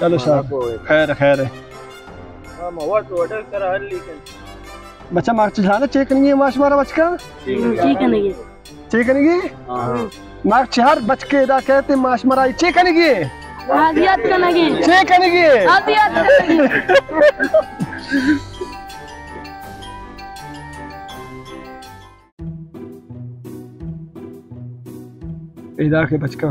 चलो शाह खैर है बच्चा मार्च चलाना चेक नहीं है मार्च मारा बचका चेक नहीं मार्च हर बच के इधर कहते मार्च मारा चेक नहीं चेक नहीं इधर के बचका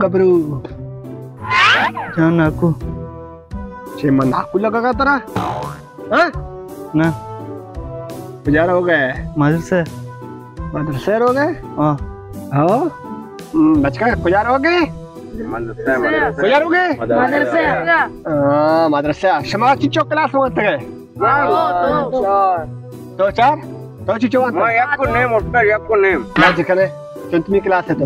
गबरू जान aku चेमन aku लगा का तेरा हाँ ना गुजारा हो गए मदरसे हो गए हाँ हाँ बचका गुजारा हो गए गुजारा हो गए मदरसे शमा की चौक क्लास में गए दो चार दो चीज़ों में आपको नेम उठकर आपको नेम ना जिकने कितनी क्लास है तो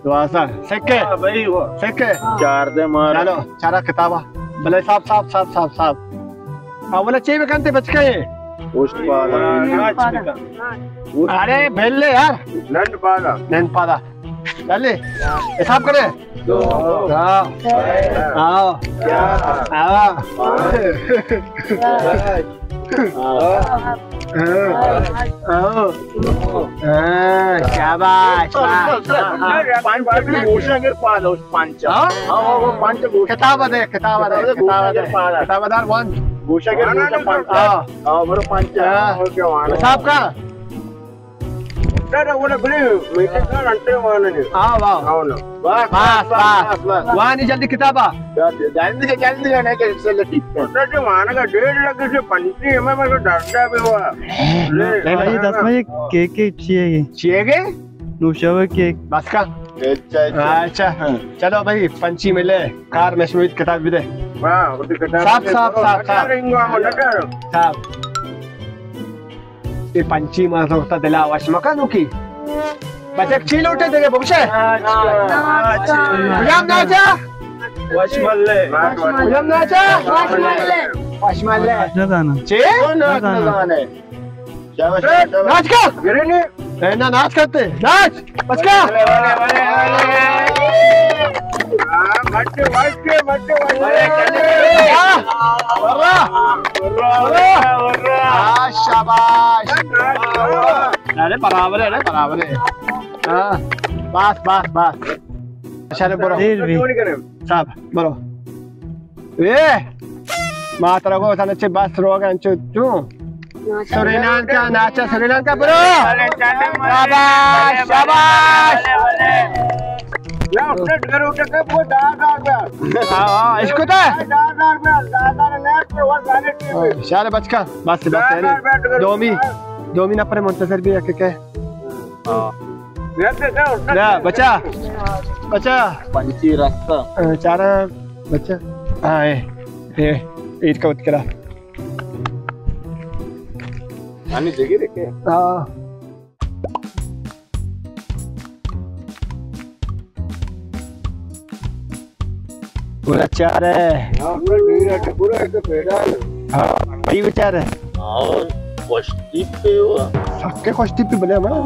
2000 सेके भाई वो सेके चार दे मार चलो चारा किताबा भले साफ अवला चाहिए कंते बच गए पोस्ट पाला अरे बेले यार नंद पाला चले हिसाब करे आओ शाबाश किताबदार वन हिसाब का वानी जल्दी किताबा जल्दी मानगा 1.5 लाख से पंची में डरता भी हुआ भाई 10 बजे केक चाहिए नुशावा केक बस का अच्छा चलो भाई पंची मिले कार में स्मित किताब भी दे साफ ये पंची मार होता दिला आवाज मकानों की बस एक चील उठे देंगे बबशे उजाम नाचा वशमल्ले गाना चे नाच का ना नाच करते नाच बच का शाबाश अरे बराबर है बस चलो बोलो साहब बोलो ए मात्रा को थाने बस रोग अंचु तू श्रीलंका नाचा श्रीलंका बोलो शाबाश इसको तो शाले बचका बस दोमी ना परे मुंतजर भी रखे के बच्चा पंची रास्ता चारा बच्चा हाँ ईद का उत्करा आनी जगह रखे हाँ पूरा चार है भाई विचार है और कोष्टी पे हुआ सबके कोष्टी पे बने हमारा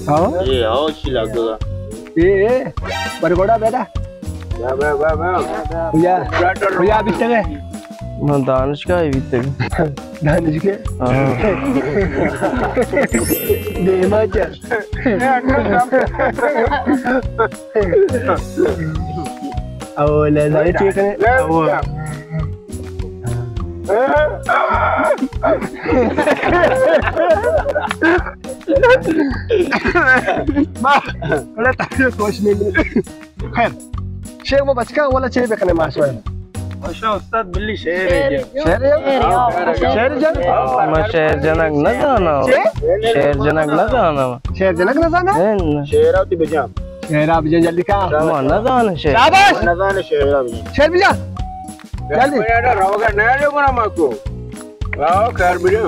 हाँ ये आओ चिल्ला गया ये बरगोड़ा बेटा भैया अभी तक है दानिश का अभी तक दानिश के देमाचा ले जाए चेक ने बड़ा ताकि कोश में खैर शेख वो बचका वाला चाहिए बेकने माशा माशा उस्ताद बिल्ली शेर शहर जनक न जाना शेर जनक न जाना शेर आती बजा शेर आप जल्दी का न जाना शेर शाबाश न जाने शेर आती शेर बिजा जल्दी रहोगा नया लोगों ना माको आओ खैर बिड़ो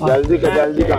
जल्दी का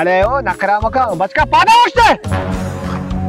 अरे ओ नखरा मका बचका पाना उठते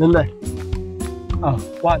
नंदे वन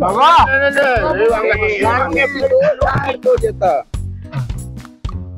बाबा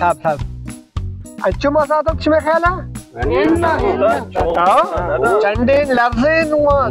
थाप अच्छो मसा तो किसमें खेला चंडे लफ्ज़ें नुआन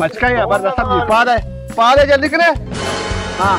बचका ये बार दस्तम जी पा दे जल्दी करे हाँ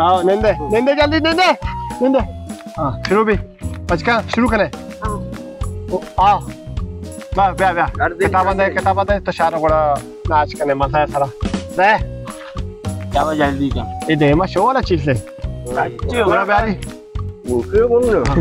हाँ नंदे जल्दी नंदे हाँ शुरू भी बचका शुरू करें हाँ बा किताब दे तो शार बड़ा नाच करने मजा है सारा दे क्या जल्दी का ये दे मैं शो वाला चीज ले बड़ा प्यारी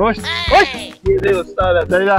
होश ये दे उस्ताद दे जा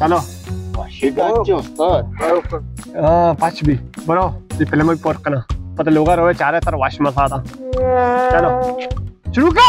चलो शिकायत उस्ताद हाँ पाँच भी बनो ये फिल्म भी पोर करना पता लोगा रोए चारे तर वाश मसाला चलो शुरू का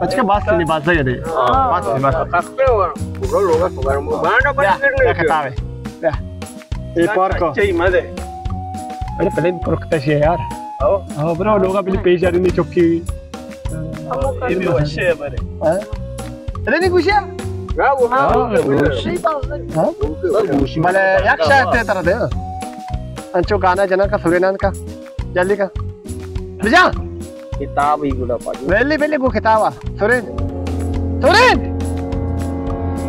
बचका बात से नहीं बात सही है बात से बात कस्पे पूरा लोग खबर में बांडा बंद करने किताब है ये पोर को चाहिए मजे अरे पहले पोर करता है यार हाँ बनो लोगा पहले पेज आ रही नहीं चौकी ये भी अच्छे है बरे अरे नहीं कुछ यार क्या वो भले एक शायद ते तरह दे अंचो गाना जना का सुरेनान का जल्दी का बिजा किताब ही गुड़ा पाजी वेली वो किताबा सुरेन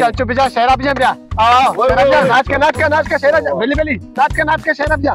चल बिजा शहरा बिजा आओ नाच का शहरा वेली नाच का शहरा बिजा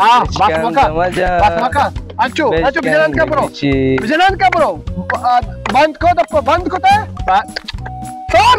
बस मका अच्छो बिजनन का ब्रो बंद को तो सर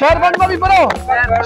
शहर बंद लबी ब्रो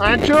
अच्छो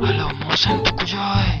हेलो मोशन तो कुछ है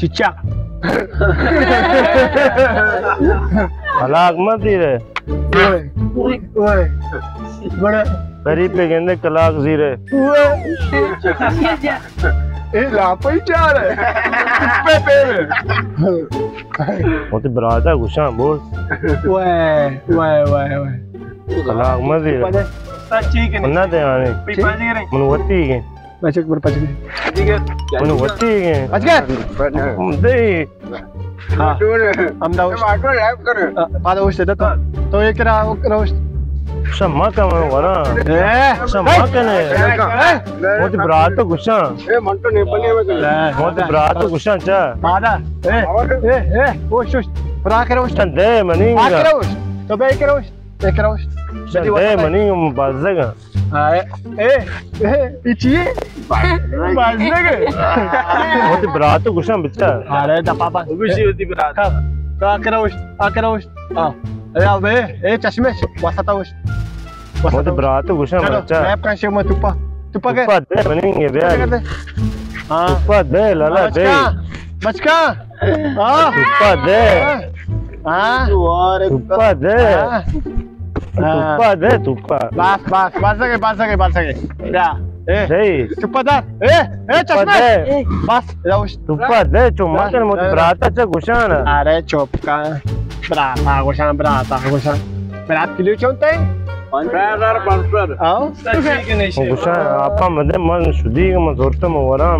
चिच्चा हलाक मत ही रहे ओए बड़ा गरीब पे कहते कलाक जीरे ए लापई जा रहे पे वो तो बराता गुस्सा बोल ओए कलाक मत ही रहे ठीक है ना दे आने पाजी करे मनवती के बचक बर पच गए मनवती के पच गए दे हां हम दाव ऑटो लाइव करे पादा उस दे तो ये करा उस सम्मा का मैं वरा सम्मा कने वो तो बरात तो गुस्सा ए मंटो नेपाली में कर वो तो बरात तो गुस्सा चा पादा ए उस परा करो उस दे मनींगा करो उस तो बे करो उस दे मनींगा बाज़गा ए इची बाज़गा वो तो बरात तो गुस्सा बच्चा अरे दपापा खुशी होती बरात का करो उस हां अरे अबे ए चश्मे वसता उस वो तो बरात तो गुस्सा बच्चा मैं का शे मत तुपा के दे मनींगे बे हां तुपा दे लाला दे बचका हां तुपा दे हां तुपा दे तुपा बस गए या दे तुपा दा चश्मे बस जाओ तुपा दे चुम्मा कर मत बरात चा गुस्सा ना अरे चुप का बराता गोशा बरात किलो चोंते 5000 आओ Gusa apa made man sudi ga mazorta mawara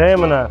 Lemana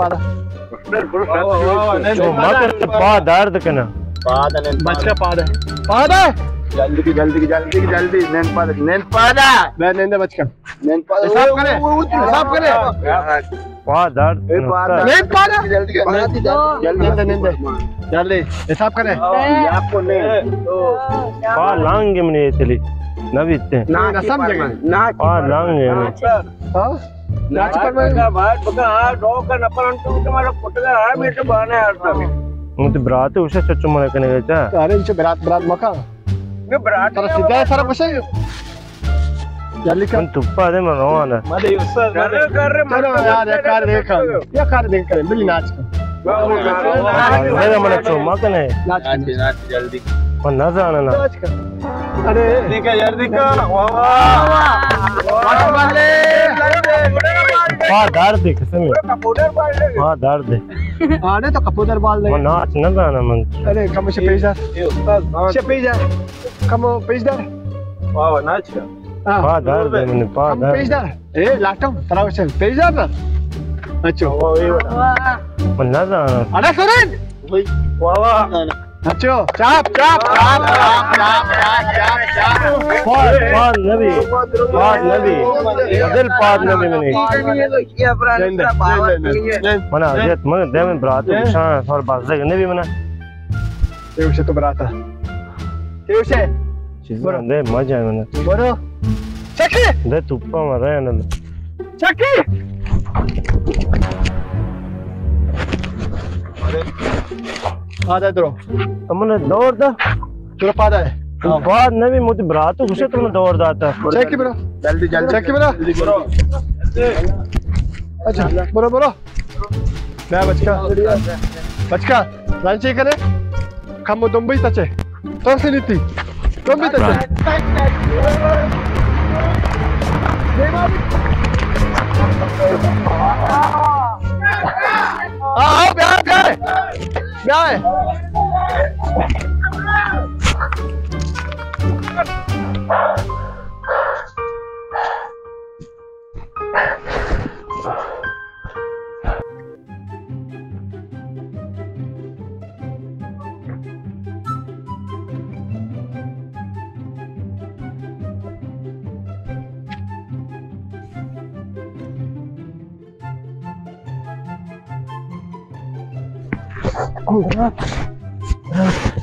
पादा so makar pa dard kana बचका पादा पादा जल्दी नैन पादा मैं नहीं बचका नैन पादा हिसाब करे pa dard नहीं पादा जल्दी जल्दी हिसाब करे आपको नहीं pa lange mne teli navitte ना समझेगा ना pa lange हाँ नाच कर भाई बका डॉ का नपरन तो तुम्हारा पुटगा है बेटे बहाने आता muti brate usha chachu mana kane gacha अरे इनसे बरात मका मैं बरात तेरा सीधा है सारा कुछ जल्दी कर man tuppa de man roana कर रहे चलो यार ये कार देख कर बिल्ली नाच कर mera mana chuma kane नाच जल्दी man na jana na नाच कर अरे देखा यार देखा pa dard de kasam कपूटर पाल ले pa dard de आने तो कपूतर बाल man नहीं naach na jana man अरे कम से पेजा से पेजा कम पेजा वाह नाच का pa dard de mane pa कम dard पेजा ए लाटम तराव से पेजा ना अच्छा man na jana अरे सुरेन वाह अच्छा चाप चाप चाप चाप pa nabi adil pa nabi mane mana ajat man de man brate usha sar bazze nabi mana तेरे तो बराता तेरे से de maja mana बोलो चक्की de tuppa mara na चक्की आधा दो amane dawr da तेरा पादा है pa nabi muti brate usha tum dawr da ta चक्की बरो जल्दी चक्की बरो अच्छा बरो बरो मैं बचका लांची करे कम दुंबई तचे तो से नीति दुंबई तचे आओ ब्याह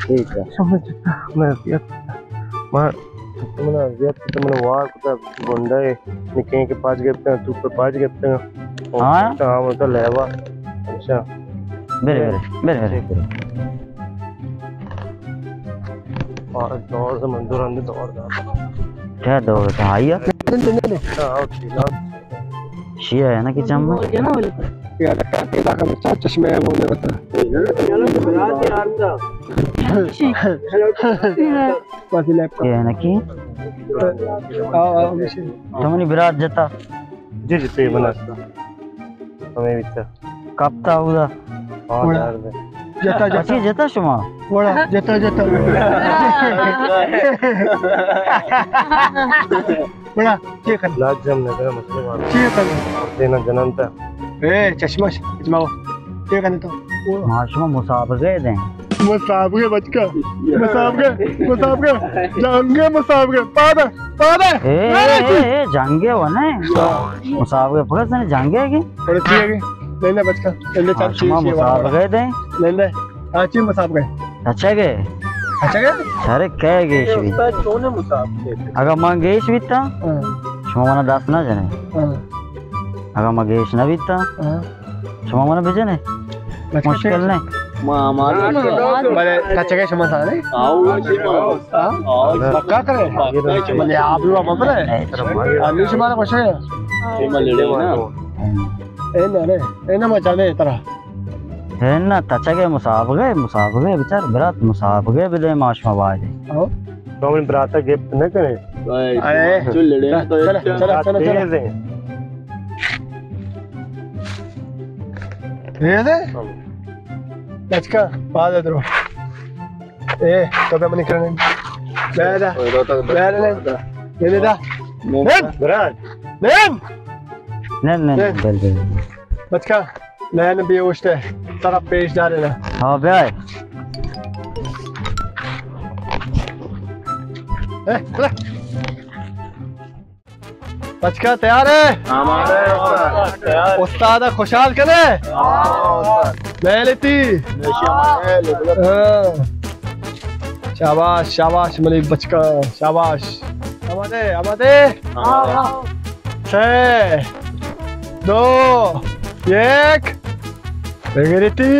ठीक है समझ मैं अजियत मैं तुमने अजियत तुमने वार कुछ गुंडा है निके के पास गए तू पर पास गए हाँ हाँ वो तो लेवा अच्छा मेरे और दौड़ से मंदिर अंदर दौड़ दा क्या दौड़ था आइया हाँ ठीक है शिया है ना कि चम्मा चश्मे है वो मैं बता ये है ना कि तुमने विराट जता जी जी पे बना हमें भी था कब था उदा हाँ यार जता अच्छी जता शुमा बड़ा जता बड़ा ठीक है लाज जम ने तेरा मुस्लिम ठीक है देना जन्म था ए चश्मा इस्माओ ठीक है तो माशमा मुसाबके दें मुसाबके बचका मुसाबके जाएंगे पादा ए जांगे वने मुसाबके पकड़ से जांगे की और ठीक है लेने बचका लेने चार माशमा मुसाबके दें लेने आची मुसाबके अच्छा के अरे क्या गेश भी अगर मां गेश बीता शुमा मना दास ना जाने अगर मां गेश ना बीता शुमा मना भेजने मुश्किल नहीं बड़े कच्चे के समझ आ रहे पक्का करे मतलब आप लोग मत रहे आलू से मारा कुछ है ए ना मचाने तरह है ना तचगे मुसाबके बेचार बरात मुसाबके बिले माशमा बाजे तो हम बरात गिफ्ट न करें अरे चल ये दे बचका बाद दे तो क्या मनी करने बैठा बैठा ये दा berat nen bel बचका नैन भी उठते तरफ पेश डाले ना हाँ भाई बचका तैयार है उस्ताद खुशहाल करे मैं लेती शाबाश शाबाश मलिक बचका शाबाश आमादे आमादे 6 2 1 Regreti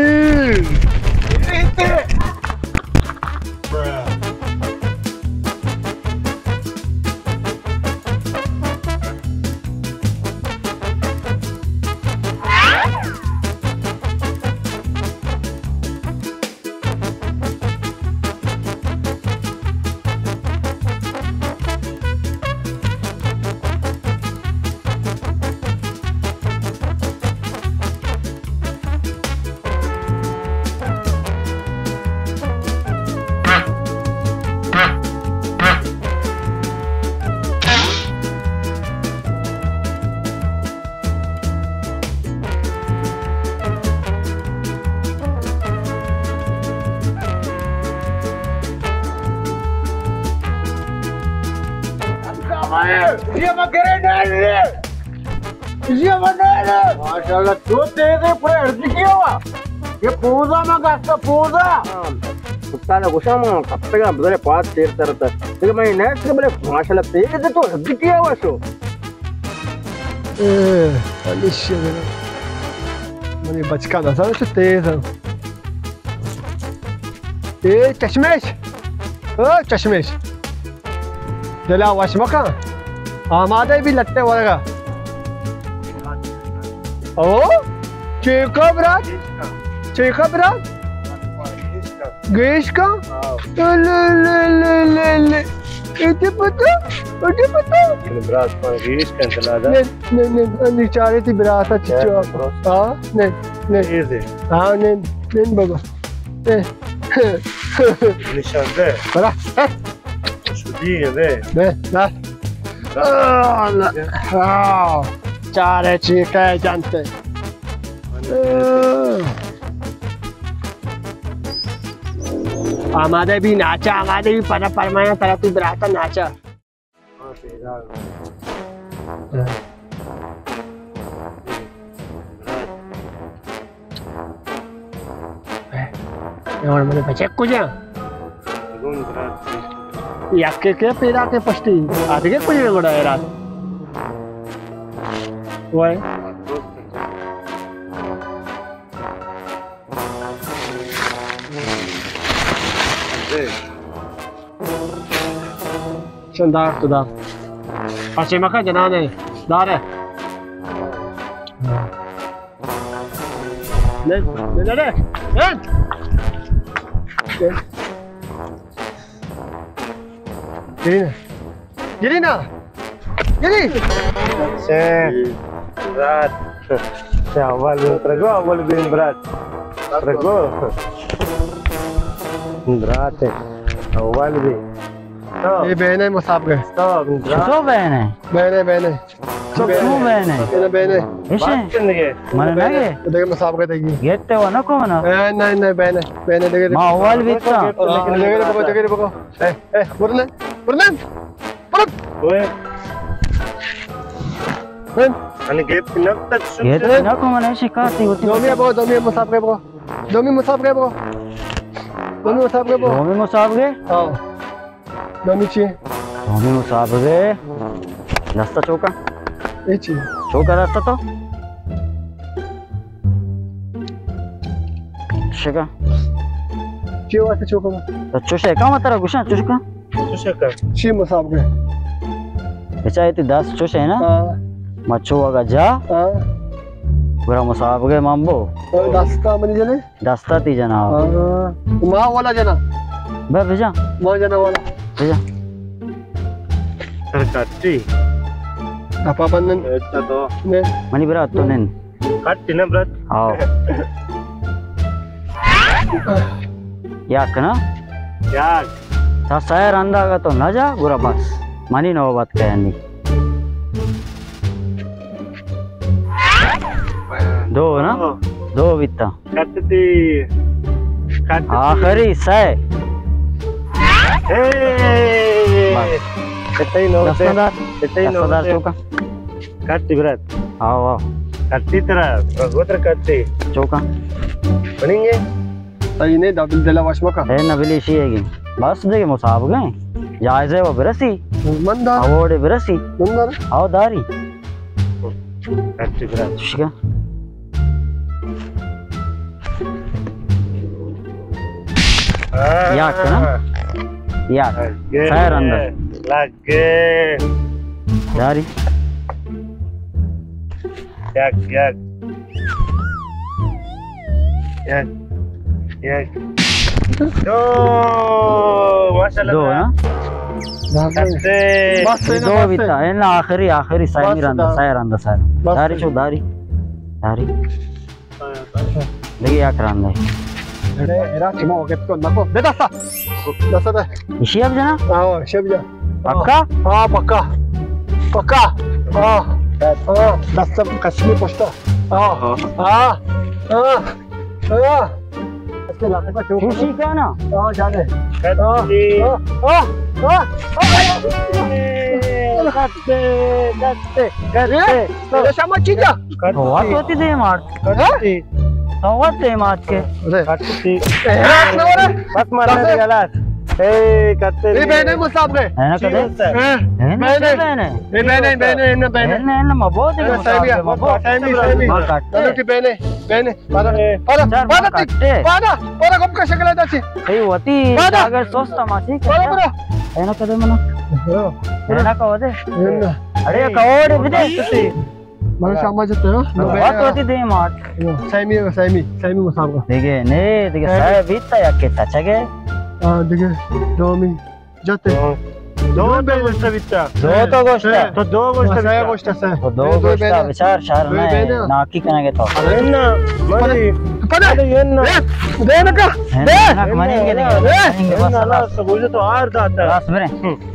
माशाल्लाह तू तेरे पूरे अर्ज किया हुआ ये पूजा में का पूजा उस्ताद गुस्सा में कपड़ा बदले पास तेर तरता तेरे मैं नेट से बोले माशाल्लाह तेरे तो अर्ज किया हुआ शो अलिशे मनी बचका ना सारा तो तेज है चश्मेश ओ चश्मेश दिला वशमका आमादे भी लगते वाला ओ चेका ब्रात गेश का ले इतने पता berat pangis kan selada नहीं चाह रही थी ब्रात चिचो हाँ नहीं easy हाँ नहीं बगो nişan de बड़ा şu değil de ना चार है चीका है जानते आमादे भी नाचा आमादे भी पता परमाया तरह तू बराता नाचा और मैंने बचे कुछ याके के पेरा के पष्टी आधे के कुछ बड़ा है रात वो है Şundar tuda. Açmaka janane. Dare. Ne? Ne? Gelina. berat awal awal bin berat berat awal bin ये बहन है मुसाफिर तो बहन है बहन है तो क्यों बहन है बहन है इसे मन लगे देखो मुसाफिर देगी गेट तो ना कौन नहीं बहन है देखे मां वाल भी था देखे बको बुरने आणि गेट पिनक तक गेट ना कौन है शिकायत होती दोमी मुसाफिर बको दोमी मुसाफिर हां दोमी ची दोमी मुसाफिर रास्ता चौका रास्ता तो शिका क्यों आते चौका तो चुशे का मतलब गुशा चुशका ची मुसाफिर बेचा इतनी 10 चुशे है ना मच्छो वागा जा पूरा मुसाफिर मांबो दास्ता मनी जने दास्ता ती जना मां वाला जना बे भेजा मां जना वाला भेजा terkati apa panen to ne mani berat to nen katti na berat आओ या कना क्या ता सैर अंदागा तो न जा गुरा बस मनी नो बात कहनी दो ना दो बिता कटती आखिरी सै कटई नो से कटई नो से चौका कटती ब्रत आओ आओ कटती तरह गोत्र कटती चौका बनेंगे सही नहीं डबल दिला वशमा का है नबीली शीएगी बस देखे मुसाब गए जायज़े वो बिरसी मंदा अवोड़े बिरसी मंदा आओ दारी कटती ब्रत शिका याक ना याक सैर अंदर लगे दारी याक याक याक याक दो माशाल्लाह दो ना कटते बस सही दो बिता है ना आखिरी सैर अंदर सैर अंदर सैर दारी चो दारी दारी देखिए याक अंदर अरे एरा चिमा ओके तो नको दे दसा दसा दे इसी अब जना हां शेब जा पक्का हां पक्का पक्का हां हां दसा कश्मीर पोस्टा हां हां हां हां इसके लाने का चौक खुशी क्या ना हां जाने कटती हां हां कटते कटते कटते अरे शामा चीजा हवा तो होती दे मार कटती हवा ते मार के अरे कटती एरा ना रे बस मारने गलत ए कटते ए बहने मुसाब गए है ना कदे है ना बहने ए बहने बहने ना मबोद के साहिबिया साहिबी मार काटते चलो कि बहने पाना काटते पाना कब का शकल है ए होती अगर सोचता मासी बड़ा है ना कदे मना है ना का होते अरे कवोड़े विदे मला शामा जते हो हवा तो होती दे मार साइमी मुसाब देखिए ने देखिए साहब बीता या के तचगे हां देखिए दो मिन जते दो गोष्ट बिता दो तो गोष्ट तो दो गोष्ट से तो दो गोष्ट विचार शार में नाकी कनेगे तो ना मरी पता ये ना दे ना का दे मनेंगे नहीं बस ना सब तो आर दाता बस मेरे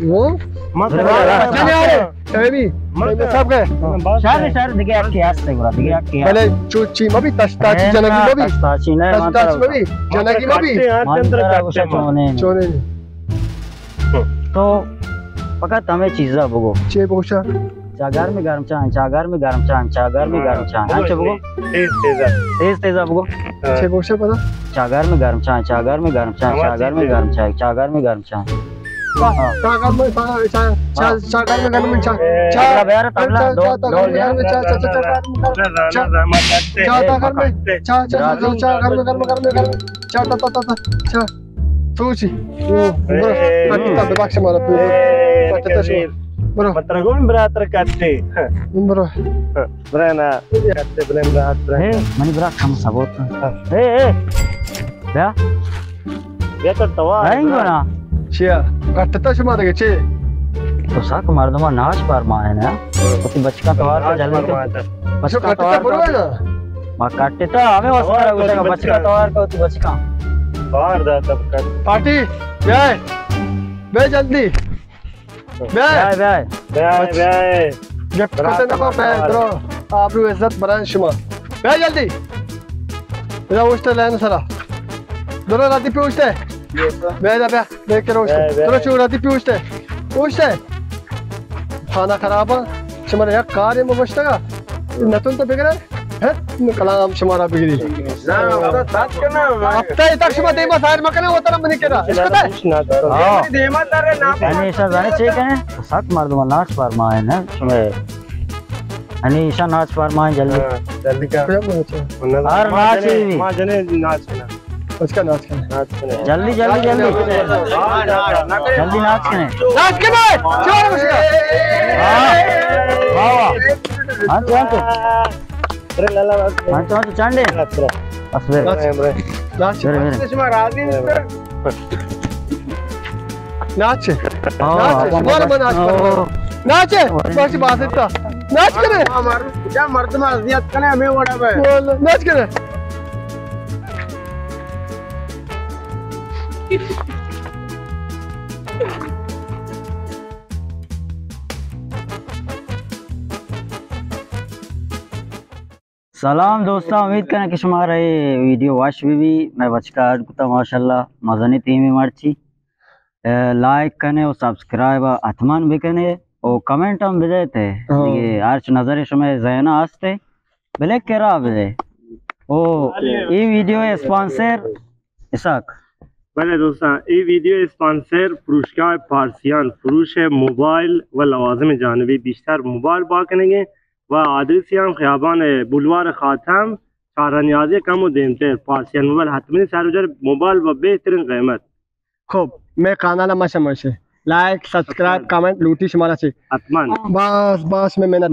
वो मत साइमी मुसाब गए शार दिखे आपके हाथ से बुरा दिखे आपके पहले चूची मबी तस्ताची जनगी मबी तस्ताची नहीं तस्ताची मबी जनगी मबी मंत्रा कुछ चोने चोने तो पका तमे चीजा बुगो चे पोषा चागार में गरम चागार में गरम अच्छा बुगो तेज बुगो चे पोषा पता चागार में गरम चागार में गरम चागार में गरम चागार में गरम चागार बेर तबला दो चागार में चा सोची ता बक्ष मारा bro Matragon beratar kate. bro Berana kate belen beratar. Mani berat kamu sabot. Ya? Dia तो तवा आएंगे ना चिया कटता से मारेंगे चे तो साक मार दो नाच पार मारे ना तो बचका तवार का जल्दी बचका तवार बरो है ना मां काटते तो हमें वसरा गुस्सा बचका तवार का तो बचका बाहर दा तब कर पार्टी बे जल्दी बे जब करते ना को ब्रो आप लोग इज्जत बरान शुमा बे जल्दी इधर उठते लेने सारा दोनों राती पे उठते बे देख के उठते दोनों चू राती पे उठते खाना खराब है शुमारा यार कार में बचता का नतुन तो बिगड़ा है कलाम शुमारा बिगड़ी ना बात करना अब तक शुमा देमा साइड में करना वो तरह बने केरा इसको हां देमा तारे ना अनीशा जाने चाहिए कने साक मार दो नाच पार माए ना सुने अनीशा नाच पार माए जल्दी का और नाच मां जने नाच ना उसका नाच करना जल्दी नाच कने चलो उसका हां तो अरे लाला हां तो चांडे बस मेरे नाच इसमें राजी नाच नाच बस बात इतना नाच करे क्या मर्द में अजियत कने हमें वड़ा पे नाच करे सलाम दोस्तों, उम्मीद करें कि हमारा ये वीडियो वाश भी मैं बचकर कुत्ता माशाल्लाह मज़नी तीन मार्ची लाइक करने और सब्सक्राइब अथमान भी करने और कमेंट हम भेजे थे ये आर्च नजर समय जैना आस्ते ब्लैक के रहा भेजे ओ ये वीडियो स्पॉन्सर इसाक भले दोस्तों ये वीडियो स्पॉन्सर फरोशगाह पारसियान फरोश मोबाइल व लवाज़िम जानवी बिस्तर मोबाइल बा करेंगे व आदिल सियाम खियाबान बुलवार खातम चारानियाज़ कम देमते पारसियान मोबाइल हतमनी सार्वजर मोबाइल व बेहतरीन कीमत खूब मैं कानाला मशा लाइक सब्सक्राइब कमेंट लूटी शुमारा से अतमान बस बस में मेहनत